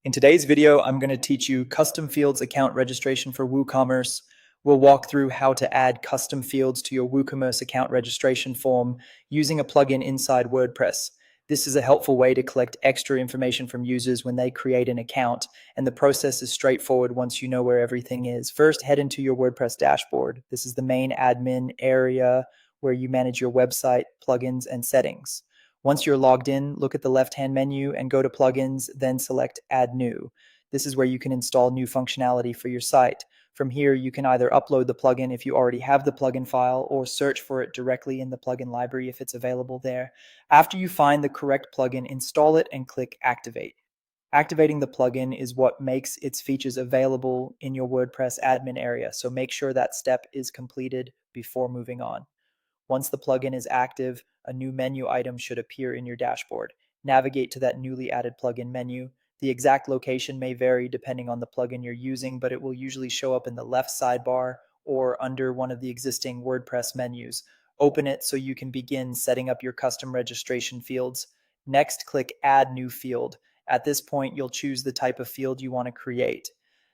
In today's video, I'm going to teach you custom fields account registration for WooCommerce. We'll walk through how to add custom fields to your WooCommerce account registration form using a plugin inside WordPress. This is a helpful way to collect extra information from users when they create an account, and the process is straightforward once you know where everything is. First, head into your WordPress dashboard. This is the main admin area where you manage your website, plugins, and settings. Once you're logged in, look at the left-hand menu and go to Plugins, then select Add New. This is where you can install new functionality for your site. From here, you can either upload the plugin if you already have the plugin file or search for it directly in the plugin library if it's available there. After you find the correct plugin, install it and click Activate. Activating the plugin is what makes its features available in your WordPress admin area, so make sure that step is completed before moving on. Once the plugin is active, a new menu item should appear in your dashboard. Navigate to that newly added plugin menu. The exact location may vary depending on the plugin you're using, but it will usually show up in the left sidebar or under one of the existing WordPress menus. Open it so you can begin setting up your custom registration fields. Next, click Add New Field. At this point, you'll choose the type of field you want to create.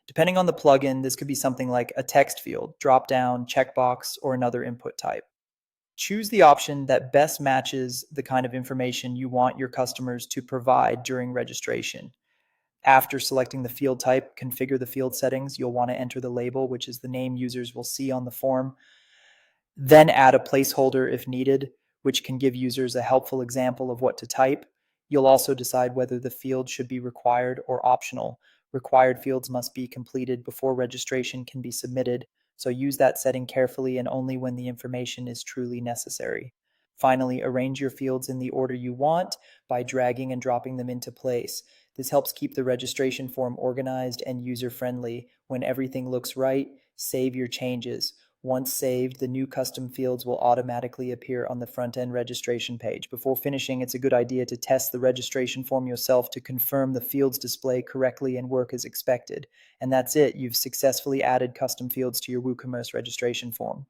Depending on the plugin, this could be something like a text field, drop-down, checkbox, or another input type. Choose the option that best matches the kind of information you want your customers to provide during registration. After selecting the field type, configure the field settings. You'll want to enter the label, which is the name users will see on the form. Then add a placeholder if needed, which can give users a helpful example of what to type. You'll also decide whether the field should be required or optional. Required fields must be completed before registration can be submitted, so use that setting carefully and only when the information is truly necessary. Finally, arrange your fields in the order you want by dragging and dropping them into place. This helps keep the registration form organized and user-friendly. When everything looks right, save your changes. Once saved, the new custom fields will automatically appear on the front-end registration page. Before finishing, it's a good idea to test the registration form yourself to confirm the fields display correctly and work as expected. And that's it. You've successfully added custom fields to your WooCommerce registration form.